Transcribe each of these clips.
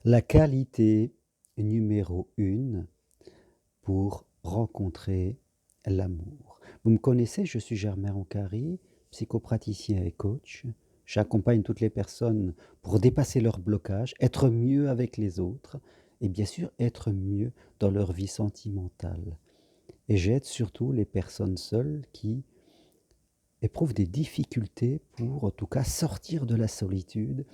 La qualité numéro 1 pour rencontrer l'amour. Vous me connaissez, je suis Germain Oncari, psychopraticien et coach. J'accompagne toutes les personnes pour dépasser leurs blocages, être mieux avec les autres et bien sûr être mieux dans leur vie sentimentale. Et j'aide surtout les personnes seules qui éprouvent des difficultés pour en tout cas sortir de la solitude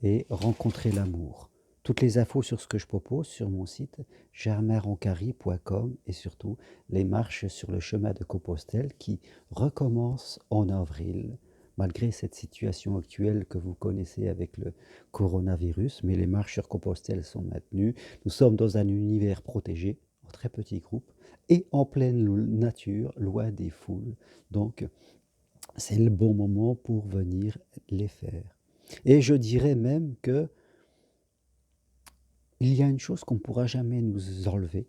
et rencontrer l'amour. Toutes les infos sur ce que je propose sur mon site germainroncari.com et surtout les marches sur le chemin de Compostelle qui recommencent en avril, malgré cette situation actuelle que vous connaissez avec le coronavirus, mais les marches sur Compostelle sont maintenues. Nous sommes dans un univers protégé, en très petit groupe, et en pleine nature, loin des foules. Donc, c'est le bon moment pour venir les faire. Et je dirais même que il y a une chose qu'on ne pourra jamais nous enlever,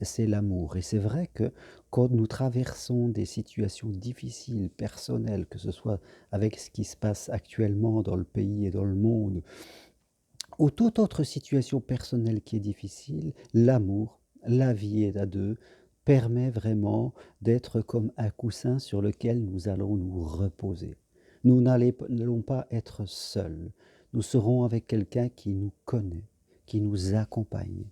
c'est l'amour. Et c'est vrai que quand nous traversons des situations difficiles, personnelles, que ce soit avec ce qui se passe actuellement dans le pays et dans le monde, ou toute autre situation personnelle qui est difficile, l'amour, la vie est à deux, permet vraiment d'être comme un coussin sur lequel nous allons nous reposer. Nous n'allons pas être seuls. Nous serons avec quelqu'un qui nous connaît, qui nous accompagne.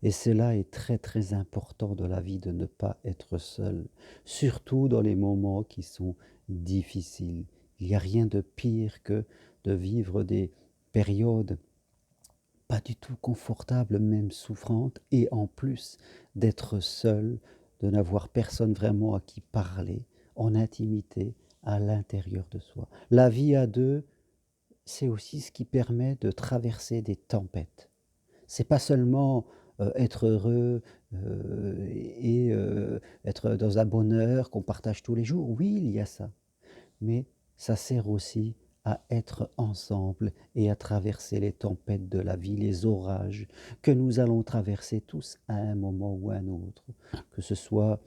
Et cela est très très important dans la vie de ne pas être seul, surtout dans les moments qui sont difficiles. Il n'y a rien de pire que de vivre des périodes pas du tout confortables, même souffrantes, et en plus d'être seul, de n'avoir personne vraiment à qui parler, en intimité, à l'intérieur de soi. La vie à deux, c'est aussi ce qui permet de traverser des tempêtes. C'est pas seulement être heureux et être dans un bonheur qu'on partage tous les jours. Oui, il y a ça. Mais ça sert aussi à être ensemble et à traverser les tempêtes de la vie, les orages que nous allons traverser tous à un moment ou à un autre, que ce soit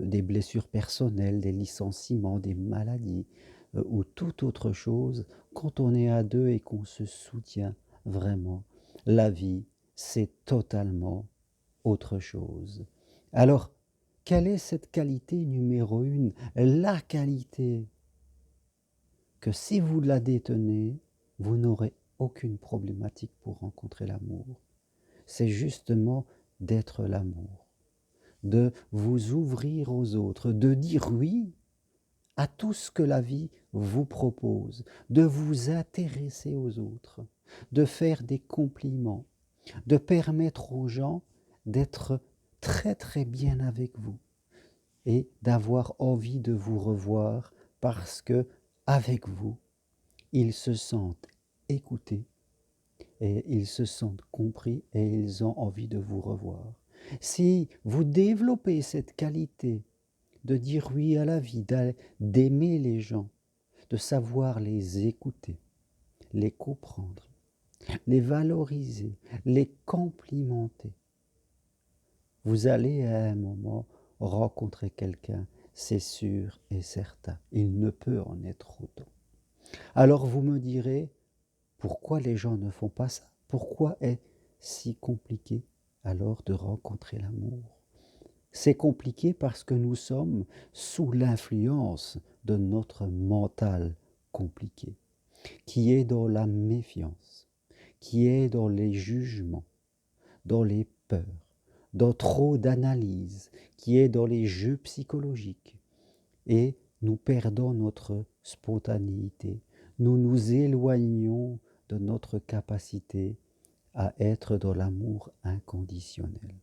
des blessures personnelles, des licenciements, des maladies ou toute autre chose. Quand on est à deux et qu'on se soutient vraiment, la vie, c'est totalement autre chose. Alors, quelle est cette qualité numéro 1? La qualité que si vous la détenez, vous n'aurez aucune problématique pour rencontrer l'amour. C'est justement d'être l'amour, de vous ouvrir aux autres, de dire oui à tout ce que la vie vous propose, de vous intéresser aux autres, de faire des compliments, de permettre aux gens d'être très très bien avec vous et d'avoir envie de vous revoir parce que avec vous, ils se sentent écoutés et ils se sentent compris et ils ont envie de vous revoir. Si vous développez cette qualité de dire oui à la vie, d'aimer les gens, de savoir les écouter, les comprendre, les valoriser, les complimenter, vous allez à un moment rencontrer quelqu'un, c'est sûr et certain. Il ne peut en être autant. Alors vous me direz, pourquoi les gens ne font pas ça? Pourquoi est si compliqué alors de rencontrer l'amour? C'est compliqué parce que nous sommes sous l'influence de notre mental compliqué, qui est dans la méfiance, qui est dans les jugements, dans les peurs, dans trop d'analyse, qui est dans les jeux psychologiques. Et nous perdons notre spontanéité, nous nous éloignons de notre capacité à être dans l'amour inconditionnel.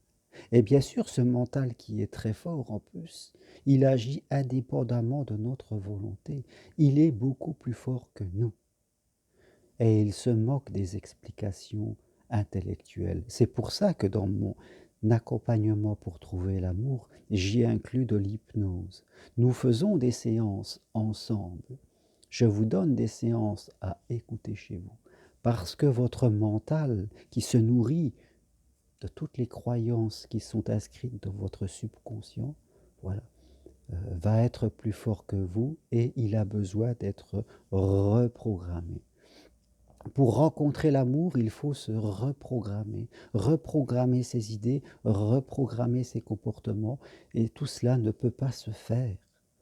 Et bien sûr, ce mental qui est très fort en plus, il agit indépendamment de notre volonté. Il est beaucoup plus fort que nous. Et il se moque des explications intellectuelles. C'est pour ça que dans mon accompagnement pour trouver l'amour, j'y inclus de l'hypnose. Nous faisons des séances ensemble. Je vous donne des séances à écouter chez vous. Parce que votre mental, qui se nourrit de toutes les croyances qui sont inscrites dans votre subconscient, voilà, va être plus fort que vous et il a besoin d'être reprogrammé. Pour rencontrer l'amour, il faut se reprogrammer, reprogrammer ses idées, reprogrammer ses comportements. Et tout cela ne peut pas se faire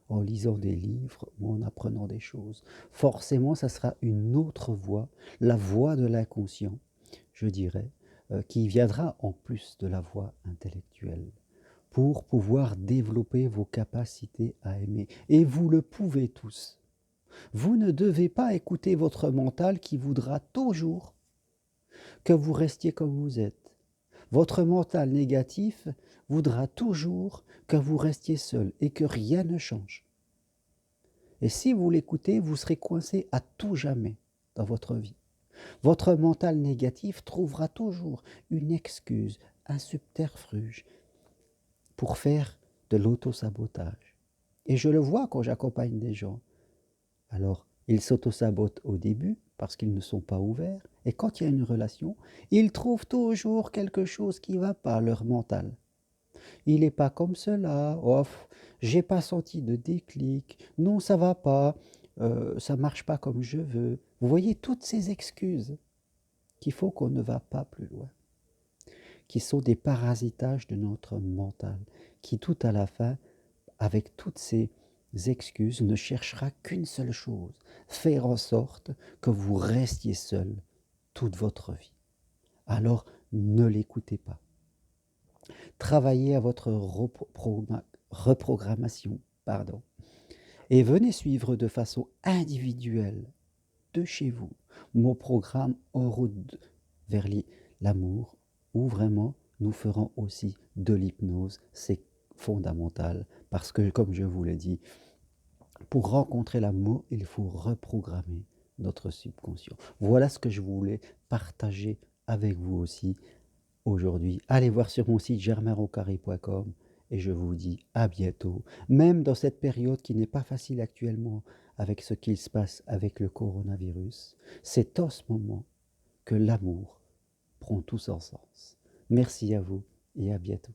en lisant des livres ou en apprenant des choses. Forcément, ça sera une autre voie, la voie de l'inconscient, je dirais, qui viendra en plus de la voie intellectuelle, pour pouvoir développer vos capacités à aimer. Et vous le pouvez tous. Vous ne devez pas écouter votre mental qui voudra toujours que vous restiez comme vous êtes. Votre mental négatif voudra toujours que vous restiez seul et que rien ne change. Et si vous l'écoutez, vous serez coincé à tout jamais dans votre vie. Votre mental négatif trouvera toujours une excuse, un subterfuge pour faire de l'autosabotage. Et je le vois quand j'accompagne des gens. Alors, ils s'auto-sabotent au début parce qu'ils ne sont pas ouverts. Et quand il y a une relation, ils trouvent toujours quelque chose qui ne va pas, leur mental. Il n'est pas comme cela, off, j'ai pas senti de déclic, non, ça va pas, ça marche pas comme je veux. Vous voyez toutes ces excuses qui font qu'on ne va pas plus loin, qui sont des parasitages de notre mental, qui tout à la fin, avec toutes ces excuses, ne cherchera qu'une seule chose, faire en sorte que vous restiez seul toute votre vie. Alors, ne l'écoutez pas. Travaillez à votre reprogrammation, pardon, et venez suivre de façon individuelle, de chez vous, mon programme En route vers l'amour, où vraiment nous ferons aussi de l'hypnose. C'est fondamental parce que, comme je vous l'ai dit, pour rencontrer l'amour, il faut reprogrammer notre subconscient. Voilà ce que je voulais partager avec vous aussi aujourd'hui. Allez voir sur mon site germainrocari.com et je vous dis à bientôt. Même dans cette période qui n'est pas facile actuellement avec ce qu'il se passe avec le coronavirus, c'est en ce moment que l'amour prend tout son sens. Merci à vous et à bientôt.